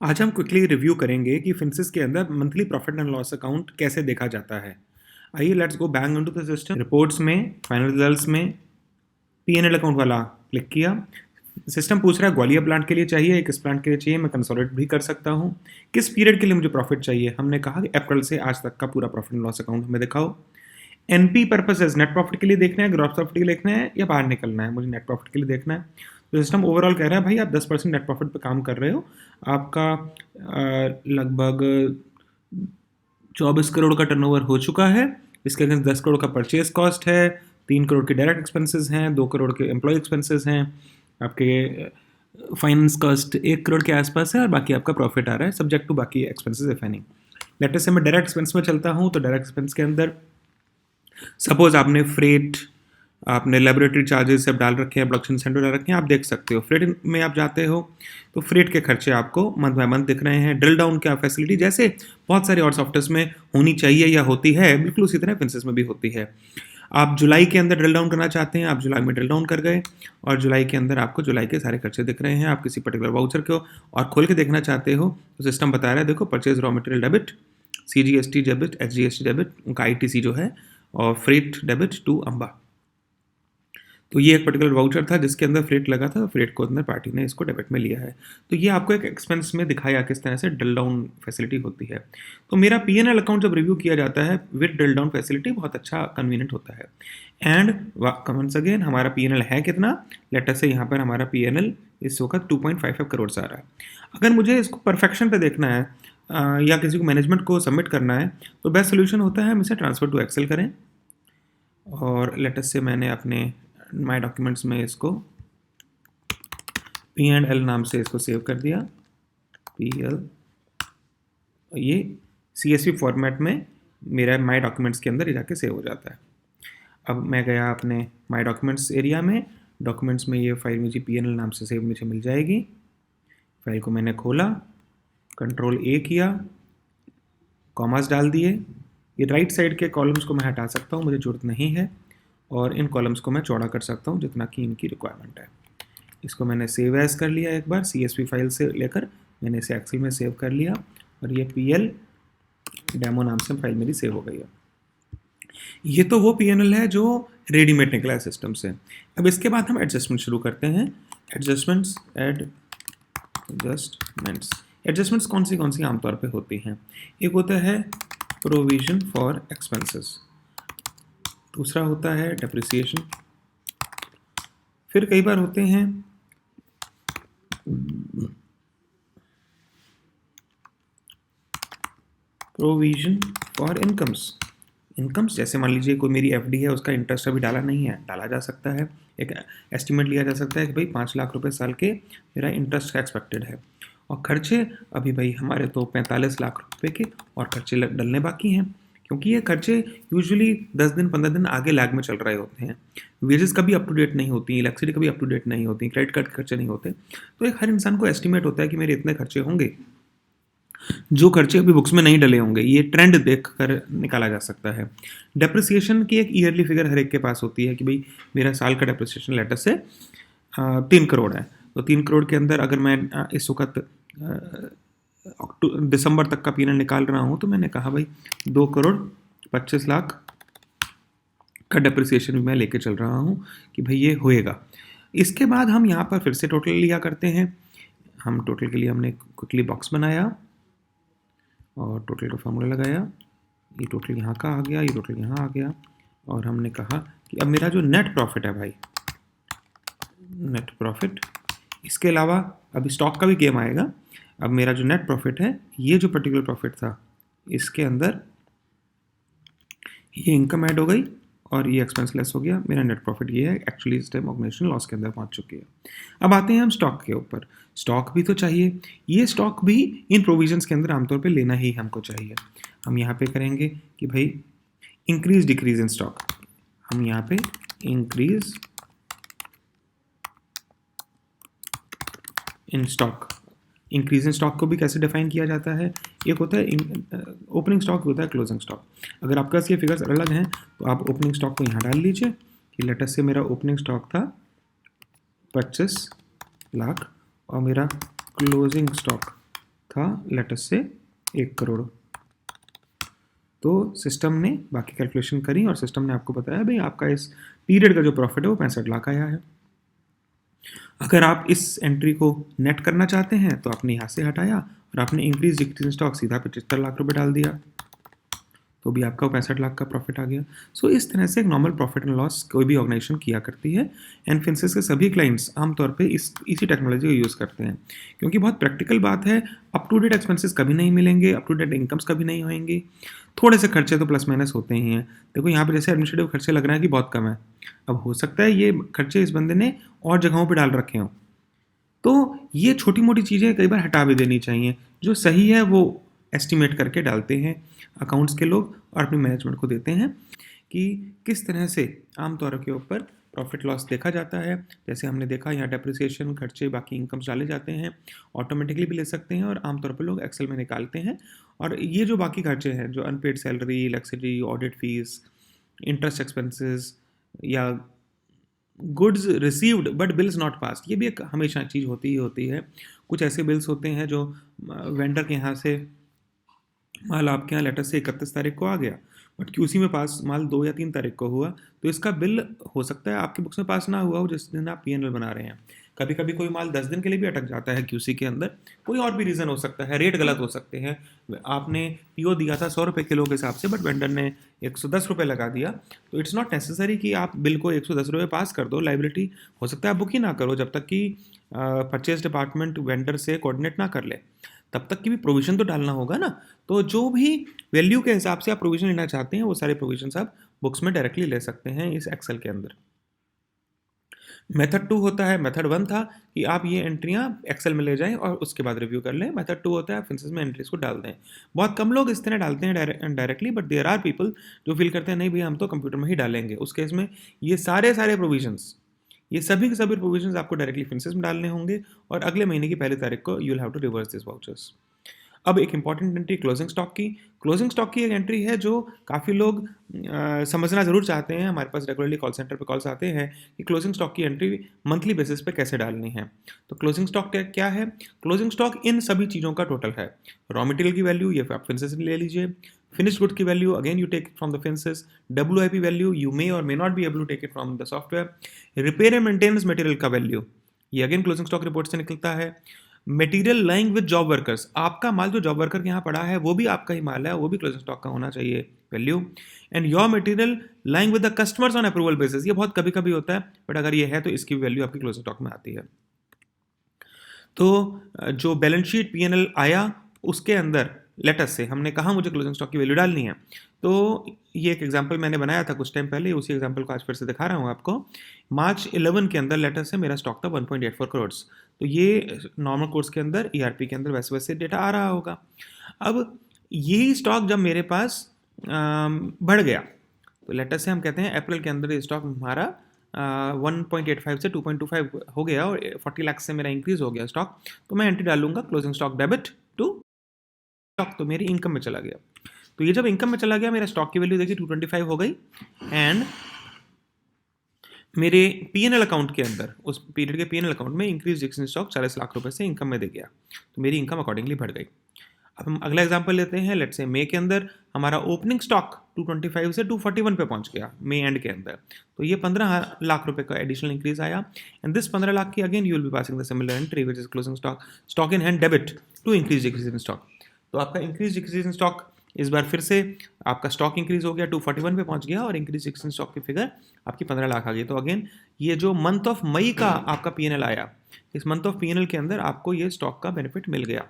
आज हम quickly review करेंगे कि फिंसिस के अंदर monthly profit and loss account कैसे देखा जाता है। आइए let's go back into the system. Reports में, फाइनल रिजल्ट्स में पीएनएल अकाउंट वाला क्लिक किया। सिस्टम पूछ रहा है ग्वालियर प्लांट के लिए चाहिए, किस प्लांट के लिए चाहिए, मैं कंसोलिडेट भी कर सकता हूँ। किस पीरियड के लिए मुझे प्रॉफिट चाहिए, हमने कहा कि अप्रैल से आज तक का पूरा प्रॉफिट एंड लॉस अकाउंट हमें दिखाओ। एनपी पर्पसेस, नेट प्रॉफिट के लिए देखना है, ग्रॉस प्रॉफिट के लिए देखना है या बाहर निकलना है, मुझे नेट प्रॉफिट के लिए देखना है। तो सिस्टम ओवरऑल कह रहा है भाई आप 10% नेट प्रॉफिट पे काम कर रहे हो, आपका लगभग 24 करोड़ का टर्नओवर हो चुका है। इसके अगेंस्ट 10 करोड़ का परचेज कॉस्ट है, 3 करोड़ के डायरेक्ट एक्सपेंसेस हैं, 2 करोड़ के एम्प्लॉय एक्सपेंसेस हैं, आपके फाइनेंस कॉस्ट 1 करोड़ के आसपास है और बाकी आपका प्रॉफिट आ रहा है सब्जेक्ट टू बाकी एक्सपेंसेस इफ एनी। लेटर से मैं डायरेक्ट एक्सपेंस में चलता हूँ तो डायरेक्ट एक्सपेंस के अंदर सपोज आपने फ्रेट, आपने लेबोरेटरी चार्जेस सब डाल रखे हैं, प्रोडक्शन सेंटर डाल रखे हैं, आप देख सकते हो। फ्रेट में आप जाते हो तो फ्रेट के खर्चे आपको मंथ बाय मंथ दिख रहे हैं। ड्रिल डाउन क्या फैसिलिटी जैसे बहुत सारे और सॉफ्टवेयर में होनी चाहिए या होती है, बिल्कुल उसी तरह फिंसिस में भी होती है। आप जुलाई के अंदर ड्रिल डाउन करना चाहते हैं, आप जुलाई में ड्रिल डाउन कर गए और जुलाई के अंदर आपको जुलाई के सारे खर्चे दिख रहे हैं। आप किसी पर्टिकुलर वाउचर को और खोल के देखना चाहते हो तो सिस्टम बता रहा है देखो purchase raw material debit, CGST debit, SGST debit, उनका ITC जो है, और फ्रेट डेबिट टू अंबा। तो ये एक पर्टिकुलर वाउचर था जिसके अंदर फ्रेट लगा था, फ्रेट को अंदर पार्टी ने इसको डेबिट में लिया है। तो ये आपको एक एक्सपेंस में दिखाया किस तरह से ड्रिल डाउन फैसिलिटी होती है। तो मेरा पीएनएल अकाउंट जब रिव्यू किया जाता है विद ड्रिल डाउन फैसिलिटी बहुत अच्छा कन्वीनियंट होता है। एंड वंस अगेन हमारा पीएनएल है कितना, लेटर से यहाँ पर हमारा पीएनएल इस वक्त 2.55 करोड़ से आ रहा है। अगर मुझे इसको परफेक्शन पे देखना है या किसी को मैनेजमेंट को सबमिट करना है तो बेस्ट सोल्यूशन होता है हम इसे ट्रांसफर टू एक्सेल करें। और लेटेस्ट से मैंने अपने माय डॉक्यूमेंट्स में इसको P&L नाम से इसको सेव कर दिया। PL, ये CSV फॉर्मेट में मेरा माय डॉक्यूमेंट्स के अंदर जाके सेव हो जाता है। अब मैं गया अपने माय डॉक्यूमेंट्स एरिया में, डॉक्यूमेंट्स में ये फाइल मुझे PL नाम से सेव मुझे मिल जाएगी। फाइल को मैंने खोला, Ctrl A किया, कॉमास डाल दिए। ये राइट साइड के कॉलम्स को मैं हटा सकता हूँ, मुझे ज़रूरत नहीं है, और इन कॉलम्स को मैं चौड़ा कर सकता हूँ जितना कि इनकी रिक्वायरमेंट है। इसको मैंने सेव एज कर लिया, एक बार CSV फाइल से लेकर मैंने इसे एक्सेल में सेव कर लिया और ये PL डेमो नाम से फाइल मेरी सेव हो गई है। ये तो वो PNL है जो रेडीमेड निकला है सिस्टम से। अब इसके बाद हम एडजस्टमेंट शुरू करते हैं। एडजस्टमेंट्स एडजस्टमेंट्स कौन सी आमतौर पे होती हैं। एक होता है प्रोविजन फॉर एक्सपेंसेस, दूसरा होता है डेप्रिसिएशन, फिर कई बार होते हैं प्रोविजन फॉर इनकम्स जैसे मान लीजिए कोई मेरी FD है, उसका इंटरेस्ट अभी डाला नहीं है, डाला जा सकता है। एक एस्टिमेट लिया जा सकता है कि भाई 5 लाख रुपए साल के मेरा इंटरेस्ट का एक्सपेक्टेड है, और खर्चे अभी भाई हमारे तो 45 लाख रुपए के और खर्चे डलने बाकी हैं, क्योंकि ये खर्चे यूजुअली 10 दिन 15 दिन आगे लैग में चल रहे होते हैं। वेजेस कभी अप टू डेट नहीं होती, इलेक्ट्रिसिटी कभी अप टू डेट नहीं होती, क्रेडिट कार्ड के खर्चे नहीं होते। तो एक हर इंसान को एस्टिमेट होता है कि मेरे इतने खर्चे होंगे, जो खर्चे अभी बुक्स में नहीं डले होंगे, ये ट्रेंड देख कर निकाला जा सकता है। डेप्रिसिएशन की एक ईयरली फिगर हर एक के पास होती है कि भाई मेरा साल का डेप्रिसिएशन लेटर से 3 करोड़ है, तो 3 करोड़ के अंदर अगर मैं इस वक्त दिसंबर तक का पीएनएल निकाल रहा हूँ तो मैंने कहा भाई 2 करोड़ 25 लाख का डेप्रिसिएशन भी मैं लेके चल रहा हूँ कि भाई ये होएगा। इसके बाद हम यहाँ पर फिर से टोटल लिया करते हैं। हम टोटल के लिए हमने क्विकली बॉक्स बनाया और टोटल का फॉर्मूला लगाया। ये टोटल यहाँ का आ गया, ये टोटल यहाँ आ गया, और हमने कहा कि अब मेरा जो नेट प्रॉफिट है भाई, नेट प्रॉफिट, इसके अलावा अभी स्टॉक का भी गेम आएगा। अब मेरा जो नेट प्रॉफिट है, ये जो पर्टिकुलर प्रॉफिट था, इसके अंदर ये इनकम ऐड हो गई और ये एक्सपेंस लेस हो गया। मेरा नेट प्रॉफिट ये है, एक्चुअली इस टाइम ऑर्गेनाइजेशन लॉस के अंदर पहुंच चुकी है। अब आते हैं हम स्टॉक के ऊपर। स्टॉक भी तो चाहिए, ये स्टॉक भी इन प्रोविजंस के अंदर आमतौर पे लेना ही हमको चाहिए। हम यहाँ पे करेंगे कि भाई इंक्रीज डिक्रीज इन स्टॉक, हम यहाँ पे increase in stock. Increase in stock को भी कैसे डिफाइन किया जाता है, एक होता है ओपनिंग स्टॉक, होता है क्लोजिंग स्टॉक। अगर आपके पास ये फिगर्स अलग हैं तो आप ओपनिंग स्टॉक को यहाँ डाल लीजिए कि लेटर से मेरा ओपनिंग स्टॉक था 25 लाख और मेरा क्लोजिंग स्टॉक था लेटस से 1 करोड़। तो सिस्टम ने बाकी कैलकुलेशन करी और सिस्टम ने आपको बताया भाई आपका इस पीरियड का जो प्रॉफिट है वो 65 लाख आया है। अगर आप इस एंट्री को नेट करना चाहते हैं तो आपने यहाँ से हटाया और आपने इंक्रीज डिक्रीज स्टॉक सीधा 75 लाख रुपए डाल दिया, तो भी आपका 65 लाख का प्रॉफिट आ गया। सो इस तरह से एक नॉर्मल प्रॉफिट एंड लॉस कोई भी ऑर्गेनाइजेशन किया करती है एंड फिनसिस के सभी क्लाइंट्स आमतौर पे इसी टेक्नोलॉजी को यूज़ करते हैं, क्योंकि बहुत प्रैक्टिकल बात है, अप टू डेट एक्सपेंसेस कभी नहीं मिलेंगे, अप टू डेट इनकम्स कभी नहीं होंगी, थोड़े से खर्चे तो प्लस माइनस होते ही हैं। देखो यहाँ पे जैसे एडमिनिस्ट्रेटिव खर्चे लग रहे हैं कि बहुत कम है, अब हो सकता है ये खर्चे इस बंदे ने और जगहों पर डाल रखे हों, तो ये छोटी मोटी चीज़ें कई बार हटा भी देनी चाहिए। जो सही है वो एस्टिमेट करके डालते हैं अकाउंट्स के लोग और अपनी मैनेजमेंट को देते हैं कि किस तरह से आमतौर के ऊपर प्रॉफिट लॉस देखा जाता है। जैसे हमने देखा यहाँ डेप्रिसिएशन खर्चे बाकी इनकम्स डाले जाते हैं, ऑटोमेटिकली भी ले सकते हैं और आमतौर पर लोग एक्सेल में निकालते हैं। और ये जो बाकी खर्चे हैं जो unpaid salary, electricity, audit fees, interest expenses या goods received but bills not passed, ये भी एक हमेशा चीज़ होती ही होती है। कुछ ऐसे बिल्स होते हैं जो वेंडर के यहाँ से माल आपके यहाँ लेटर से 31 तारीख को आ गया बट क्यूसी में पास माल 2 या 3 तारीख को हुआ, तो इसका बिल हो सकता है आपकी बुक्स में पास ना हुआ हो जिस दिन आप पीएनएल बना रहे हैं। कभी कभी कोई माल 10 दिन के लिए भी अटक जाता है क्यूसी के अंदर, कोई और भी रीज़न हो सकता है, रेट गलत हो सकते हैं, आपने पीओ दिया था 100 रुपये किलो के हिसाब से बट वेंडर ने 110 रुपये लगा दिया, तो इट्स नॉट नेसेसरी कि आप बिल को 110 रुपये पास कर दो, लाइबिलिटी हो सकता है आप बुक ही ना करो जब तक कि परचेज डिपार्टमेंट वेंडर से कोऑर्डिनेट ना कर ले, तब तक की भी प्रोविजन तो डालना होगा ना। तो जो भी वैल्यू के हिसाब से आप प्रोविजन लेना चाहते हैं वो सारे प्रोविजन आप बुक्स में डायरेक्टली ले सकते हैं इस एक्सेल के अंदर। मेथड 2 होता है, मेथड 1 था कि आप ये एंट्रियां एक्सेल में ले जाएं और उसके बाद रिव्यू कर लें। मेथड 2 होता है आप फिनसिस में एंट्रीज को डाल दें। बहुत कम लोग इस तरह डालते हैं directly, but there are people जो फील करते हैं नहीं भैया हम तो कंप्यूटर में ही डालेंगे। उस केस में ये सारे प्रोविजंस, ये सभी के सभी प्रोविजंस आपको डायरेक्टली फिनसिस में डालने होंगे और अगले महीने की 1 तारीख को you will have to reverse this vouchers. अब एक इंपॉर्टेंट एंट्री क्लोजिंग स्टॉक की। क्लोजिंग स्टॉक की एक एंट्री है जो काफ़ी लोग समझना ज़रूर चाहते हैं। हमारे पास रेगुलरली कॉल सेंटर पे कॉल्स आते हैं कि क्लोजिंग स्टॉक की एंट्री मंथली बेसिस पे कैसे डालनी है। तो क्लोजिंग स्टॉक क्या है? क्लोजिंग स्टॉक इन सभी चीज़ों का टोटल है। रॉ मटेरियल की वैल्यू ये आप फिनसिस से ले लीजिए, फिनिश्ड गुड की value again you take from the फिनसिस, WIP value you may or may not be able to take it from the software, repair and maintenance material का वैल्यू ये अगेन क्लोजिंग स्टॉक रिपोर्ट से निकलता है। Material lying with job workers, आपका माल जो job worker के यहाँ पड़ा है वो भी आपका ही माल है, वो भी क्लोजिंग स्टॉक का होना चाहिए value. And your material lying with the customers on approval basis, ये बहुत कभी कभी होता है बट अगर ये है तो इसकी वैल्यू आपकी क्लोजिंग स्टॉक में आती है। तो जो बैलेंस शीट P&L आया उसके अंदर लेटस से हमने कहा मुझे क्लोजिंग स्टॉक की वैल्यू डालनी है, तो ये एक एग्जांपल मैंने बनाया था कुछ टाइम पहले, उसी एग्जांपल को आज फिर से दिखा रहा हूँ आपको। मार्च 11 के अंदर लेटस से मेरा स्टॉक था 1.84 करोड़, तो ये नॉर्मल कोर्स के अंदर ERP के अंदर वैसे वैसे डेटा आ रहा होगा। अब यही स्टॉक जब मेरे पास बढ़ गया तो लेटस से हम कहते हैं अप्रैल के अंदर ये स्टॉक हमारा 1.85 से 2.25 हो गया और 40 लाख से मेरा इंक्रीज हो गया स्टॉक, तो मैं एंट्री डालूंगा closing stock debit to stock, तो मेरी इनकम में चला गया। तो ये जब इनकम में चला गया मेरा स्टॉक की वैल्यू देखिए 225 हो गई एंड मेरे P&L अकाउंट के अंदर उस पीरियड के P&L अकाउंट में इंक्रीज डिक्रीज स्टॉक 40 लाख रुपए से इनकम में दे गया, तो मेरी इनकम अकॉर्डिंगली बढ़ गई। अब हम अगला एग्जांपल लेते हैं। लेट्स से मई के अंदर हमारा ओपनिंग स्टॉक 225 से 241 पे पहुंच गया मई एंड के अंदर, तो ये 15 लाख रुपए का एडिशनल इंक्रीज आया एंड दिस 15 लाख की again you will be passing the similar entry which is closing stock in hand debit to increase decrease in stock. तो आपका इंक्रीज डिक्रीज इन स्टॉक इस बार फिर से आपका स्टॉक इंक्रीज हो गया 241 पे पहुंच गया और इंक्रीज डिक्रीज इन स्टॉक की फिगर आपकी 15 लाख आ गई। तो अगेन ये जो मंथ ऑफ मई का आपका P&L आया, इस मंथ ऑफ P&L के अंदर आपको ये स्टॉक का बेनिफिट मिल गया।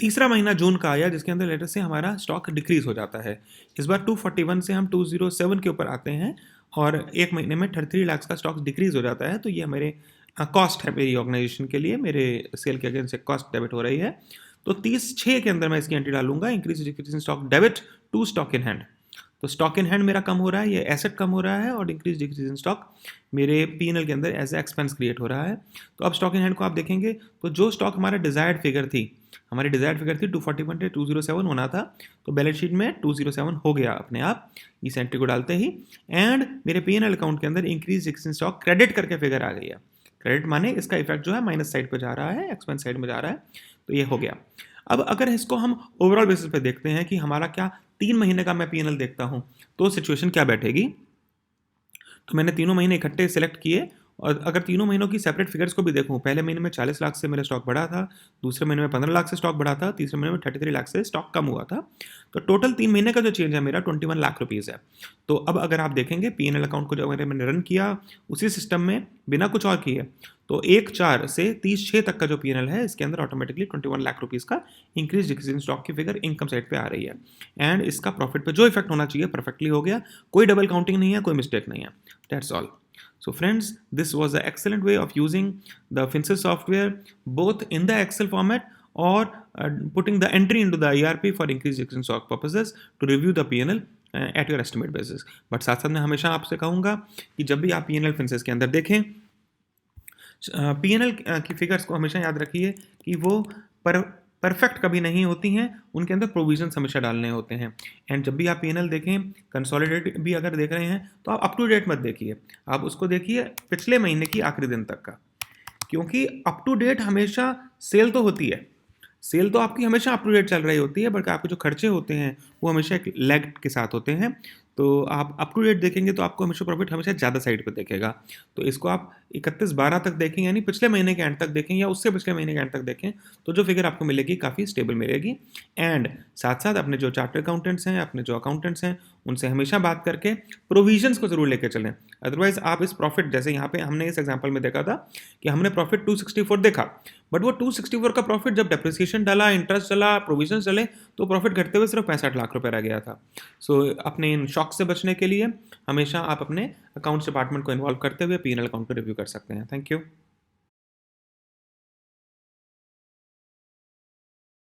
तीसरा महीना जून का आया जिसके अंदर लेटर से हमारा स्टॉक डिक्रीज हो जाता है। इस बार 241 से हम 207 के ऊपर आते हैं और एक महीने में 33 लाख का स्टॉक डिक्रीज हो जाता है, तो ये मेरे कॉस्ट है मेरी ऑर्गेनाइजेशन के लिए, मेरे सेल के अगेंस्ट से कॉस्ट डेबिट हो रही है। तो 30/6 के अंदर मैं इसकी एंट्री डालूंगा increase decrease in stock debit to stock in hand. तो स्टॉक इन हैंड मेरा कम हो रहा है, ये एसेट कम हो रहा है और इंक्रीज डिक्रीज इन स्टॉक मेरे P&L के अंदर एज ए एक्सपेंस क्रिएट हो रहा है। तो अब स्टॉक इन हैंड को आप देखेंगे तो जो स्टॉक हमारा डिजायर्ड फिगर थी, हमारी डिजायर्ड फिगर थी 241 से 207 होना था, तो बैलेंस शीट में 207 हो गया अपने आप इस एंट्री को डालते ही एंड मेरे P&L अकाउंट के अंदर increase decrease in stock credit करके फिगर आ गई है। क्रेडिट माने इसका इफेक्ट जो है माइनस साइड पे जा रहा है, एक्सपेंस साइड में जा रहा है, तो ये हो गया। अब अगर इसको हम ओवरऑल बेसिस पे देखते हैं कि हमारा क्या 3 महीने का मैं पीएनएल देखता हूं, तो सिचुएशन क्या बैठेगी। तो मैंने तीनों महीने इकट्ठे सेलेक्ट किए, और अगर तीनों महीनों की सेपरेट फिगर्स को भी देखूं, पहले महीने में 40 लाख से मेरा स्टॉक बढ़ा था, दूसरे महीने में 15 लाख से स्टॉक बढ़ा था, तीसरे महीने में 33 लाख से स्टॉक कम हुआ था। तो टोटल 3 महीने का जो चेंज है मेरा 21 लाख रुपीज़ है। तो अब अगर आप देखेंगे पीएनएल अकाउंट को जो मैंने रन किया उसी सिस्टम में बिना कुछ और किए, तो 1/4 से 30/6 तक का जो पीएनएल है इसके अंदर ऑटोमेटिकली 21 लाख रुपीज़ का इंक्रीज डिक्रीज इन स्टॉक की फिगर इनकम साइड पे आ रही है। एंड इसका प्रॉफिट पे जो इफेक्ट होना चाहिए परफेक्टली हो गया, कोई डबल काउंटिंग नहीं है, कोई मिस्टेक नहीं है। That's all. So friends, this was an excellent way of using the Finsys software both in the Excel format or putting the entry into the ERP for increased decrease in stock purposes to review the P&L at your estimate basis. But साथ साथ मैं हमेशा आपसे कहूँगा कि जब भी आप P&L Finsys के अंदर देखें, P&L की फिगर्स को हमेशा याद रखिए कि वो परफेक्ट कभी नहीं होती हैं, उनके अंदर प्रोविजंस हमेशा डालने होते हैं। एंड जब भी आप पीएनएल देखें, कंसोलिडेट भी अगर देख रहे हैं, तो आप अप टू डेट मत देखिए, आप उसको देखिए पिछले महीने की आखिरी दिन तक का, क्योंकि अप टू डेट हमेशा सेल तो होती है, सेल तो आपकी हमेशा अप टू डेट चल रही होती है, बट आपके जो खर्चे होते हैं वो हमेशा एक लैग के साथ होते हैं। तो आप अप टू डेट देखेंगे तो आपको हमेशा प्रॉफिट हमेशा ज़्यादा साइड पे देखेगा। तो इसको आप 31/12 तक देखें, यानी पिछले महीने के एंड तक देखें या उससे पिछले महीने के एंड तक देखें, तो जो फिगर आपको मिलेगी काफ़ी स्टेबल मिलेगी। एंड साथ साथ अपने जो चार्टर्ड अकाउंटेंट्स हैं, अपने जो अकाउंटेंट्स हैं, उनसे हमेशा बात करके प्रोविजंस को जरूर लेकर चलें। अदरवाइज आप इस प्रॉफिट, जैसे यहाँ पे हमने इस एग्जाम्पल में देखा था कि हमने प्रॉफिट 264 देखा, बट वो 264 का प्रॉफिट जब डेप्रिसिएशन डाला, इंटरेस्ट डाला, प्रोविजन चले, तो प्रॉफिट घटते हुए सिर्फ 65 लाख रुपए रह गया था। सो अपने इन शॉक से बचने के लिए हमेशा आप अपने अकाउंट्स डिपार्टमेंट को इन्वॉल्व करते हुए पीएनएल अकाउंट को रिव्यू कर सकते हैं। Thank you.